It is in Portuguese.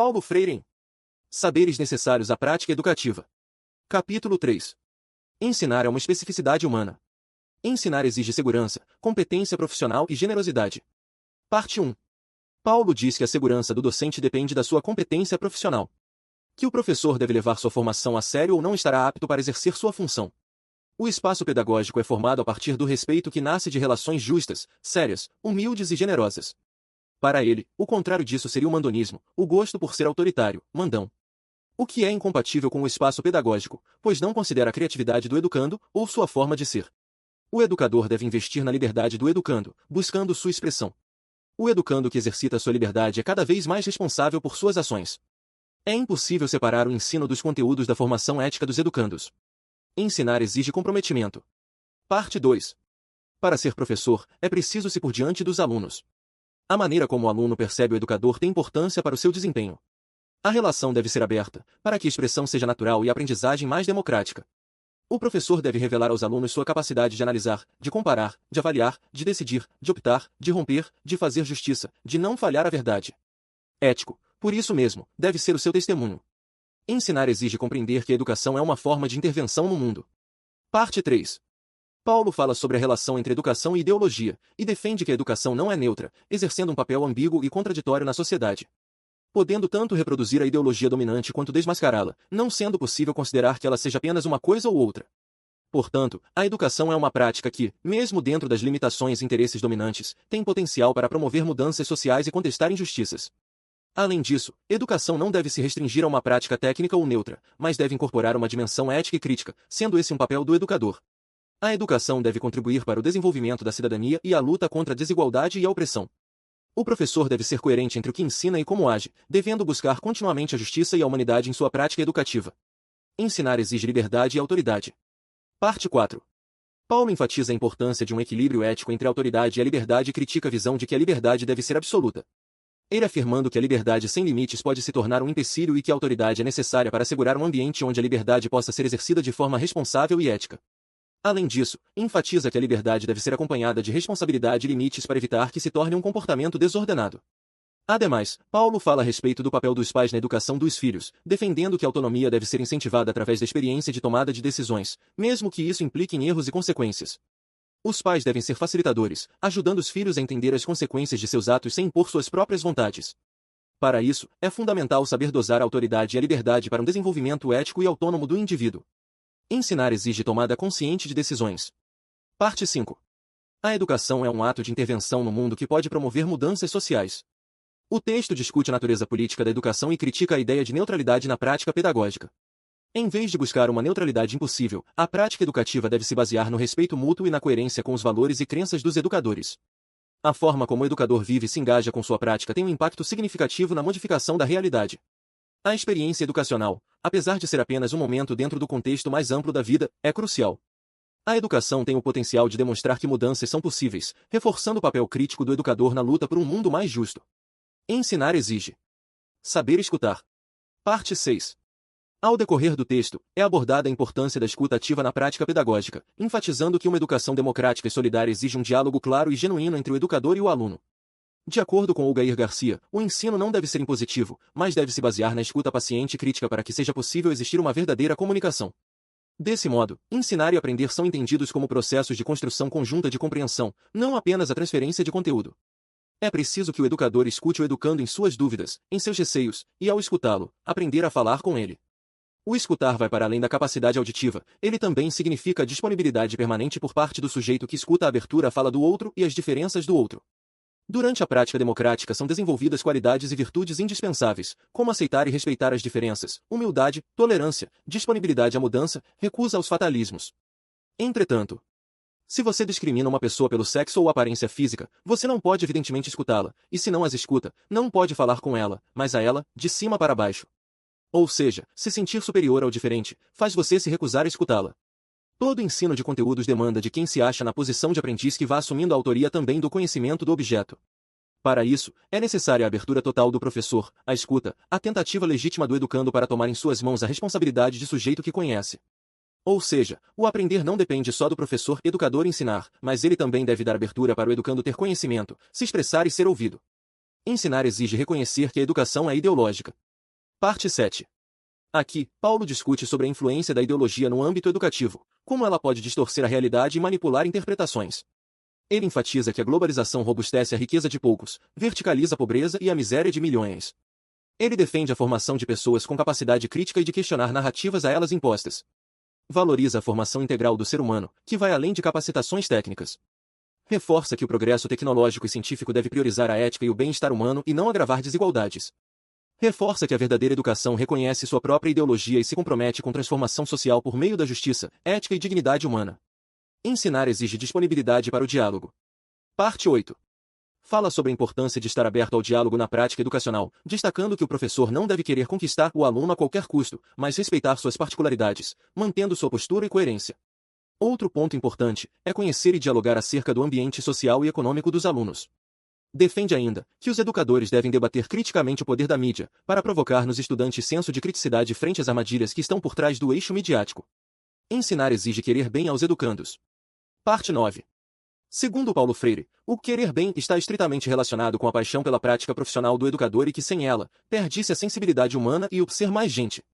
Paulo Freire. Saberes necessários à prática educativa. Capítulo 3. Ensinar é uma especificidade humana. Ensinar exige segurança, competência profissional e generosidade. Parte 1. Paulo diz que a segurança do docente depende da sua competência profissional. Que o professor deve levar sua formação a sério ou não estará apto para exercer sua função. O espaço pedagógico é formado a partir do respeito que nasce de relações justas, sérias, humildes e generosas. Para ele, o contrário disso seria o mandonismo, o gosto por ser autoritário, mandão. O que é incompatível com o espaço pedagógico, pois não considera a criatividade do educando ou sua forma de ser. O educador deve investir na liberdade do educando, buscando sua expressão. O educando que exercita sua liberdade é cada vez mais responsável por suas ações. É impossível separar o ensino dos conteúdos da formação ética dos educandos. Ensinar exige comprometimento. Parte 2. Para ser professor, é preciso se pôr diante dos alunos. A maneira como o aluno percebe o educador tem importância para o seu desempenho. A relação deve ser aberta, para que a expressão seja natural e a aprendizagem mais democrática. O professor deve revelar aos alunos sua capacidade de analisar, de comparar, de avaliar, de decidir, de optar, de romper, de fazer justiça, de não falhar à verdade. Ético, por isso mesmo, deve ser o seu testemunho. Ensinar exige compreender que a educação é uma forma de intervenção no mundo. Parte 3. Paulo fala sobre a relação entre educação e ideologia, e defende que a educação não é neutra, exercendo um papel ambíguo e contraditório na sociedade. Podendo tanto reproduzir a ideologia dominante quanto desmascará-la, não sendo possível considerar que ela seja apenas uma coisa ou outra. Portanto, a educação é uma prática que, mesmo dentro das limitações e interesses dominantes, tem potencial para promover mudanças sociais e contestar injustiças. Além disso, educação não deve se restringir a uma prática técnica ou neutra, mas deve incorporar uma dimensão ética e crítica, sendo esse um papel do educador. A educação deve contribuir para o desenvolvimento da cidadania e a luta contra a desigualdade e a opressão. O professor deve ser coerente entre o que ensina e como age, devendo buscar continuamente a justiça e a humanidade em sua prática educativa. Ensinar exige liberdade e autoridade. Parte 4. Paulo enfatiza a importância de um equilíbrio ético entre a autoridade e a liberdade e critica a visão de que a liberdade deve ser absoluta. Ele afirmando que a liberdade sem limites pode se tornar um empecilho e que a autoridade é necessária para assegurar um ambiente onde a liberdade possa ser exercida de forma responsável e ética. Além disso, enfatiza que a liberdade deve ser acompanhada de responsabilidade e limites para evitar que se torne um comportamento desordenado. Ademais, Paulo fala a respeito do papel dos pais na educação dos filhos, defendendo que a autonomia deve ser incentivada através da experiência de tomada de decisões, mesmo que isso implique em erros e consequências. Os pais devem ser facilitadores, ajudando os filhos a entender as consequências de seus atos sem impor suas próprias vontades. Para isso, é fundamental saber dosar a autoridade e a liberdade para um desenvolvimento ético e autônomo do indivíduo. Ensinar exige tomada consciente de decisões. Parte 5. A educação é um ato de intervenção no mundo que pode promover mudanças sociais. O texto discute a natureza política da educação e critica a ideia de neutralidade na prática pedagógica. Em vez de buscar uma neutralidade impossível, a prática educativa deve se basear no respeito mútuo e na coerência com os valores e crenças dos educadores. A forma como o educador vive e se engaja com sua prática tem um impacto significativo na modificação da realidade. A experiência educacional, apesar de ser apenas um momento dentro do contexto mais amplo da vida, é crucial. A educação tem o potencial de demonstrar que mudanças são possíveis, reforçando o papel crítico do educador na luta por um mundo mais justo. Ensinar exige saber escutar. Parte 6. Ao decorrer do texto, é abordada a importância da escuta ativa na prática pedagógica, enfatizando que uma educação democrática e solidária exige um diálogo claro e genuíno entre o educador e o aluno. De acordo com Algair Garcia, o ensino não deve ser impositivo, mas deve se basear na escuta paciente e crítica para que seja possível existir uma verdadeira comunicação. Desse modo, ensinar e aprender são entendidos como processos de construção conjunta de compreensão, não apenas a transferência de conteúdo. É preciso que o educador escute o educando em suas dúvidas, em seus receios, e ao escutá-lo, aprender a falar com ele. O escutar vai para além da capacidade auditiva, ele também significa a disponibilidade permanente por parte do sujeito que escuta a abertura à fala do outro e as diferenças do outro. Durante a prática democrática são desenvolvidas qualidades e virtudes indispensáveis, como aceitar e respeitar as diferenças, humildade, tolerância, disponibilidade à mudança, recusa aos fatalismos. Entretanto, se você discrimina uma pessoa pelo sexo ou aparência física, você não pode evidentemente escutá-la, e se não as escuta, não pode falar com ela, mas a ela, de cima para baixo. Ou seja, se sentir superior ao diferente, faz você se recusar a escutá-la. Todo ensino de conteúdos demanda de quem se acha na posição de aprendiz que vá assumindo a autoria também do conhecimento do objeto. Para isso, é necessária a abertura total do professor, a escuta, a tentativa legítima do educando para tomar em suas mãos a responsabilidade de sujeito que conhece. Ou seja, o aprender não depende só do professor educador ensinar, mas ele também deve dar abertura para o educando ter conhecimento, se expressar e ser ouvido. Ensinar exige reconhecer que a educação é ideológica. Parte 7. Aqui, Paulo discute sobre a influência da ideologia no âmbito educativo, como ela pode distorcer a realidade e manipular interpretações. Ele enfatiza que a globalização robustece a riqueza de poucos, verticaliza a pobreza e a miséria de milhões. Ele defende a formação de pessoas com capacidade crítica e de questionar narrativas a elas impostas. Valoriza a formação integral do ser humano, que vai além de capacitações técnicas. Reforça que o progresso tecnológico e científico deve priorizar a ética e o bem-estar humano e não agravar desigualdades. Reforça que a verdadeira educação reconhece sua própria ideologia e se compromete com transformação social por meio da justiça, ética e dignidade humana. Ensinar exige disponibilidade para o diálogo. Parte 8. Fala sobre a importância de estar aberto ao diálogo na prática educacional, destacando que o professor não deve querer conquistar o aluno a qualquer custo, mas respeitar suas particularidades, mantendo sua postura e coerência. Outro ponto importante é conhecer e dialogar acerca do ambiente social e econômico dos alunos. Defende ainda que os educadores devem debater criticamente o poder da mídia, para provocar nos estudantes senso de criticidade frente às armadilhas que estão por trás do eixo midiático. Ensinar exige querer bem aos educandos. Parte 9. Segundo Paulo Freire, o querer bem está estritamente relacionado com a paixão pela prática profissional do educador e que sem ela, perde-se a sensibilidade humana e o ser mais gente.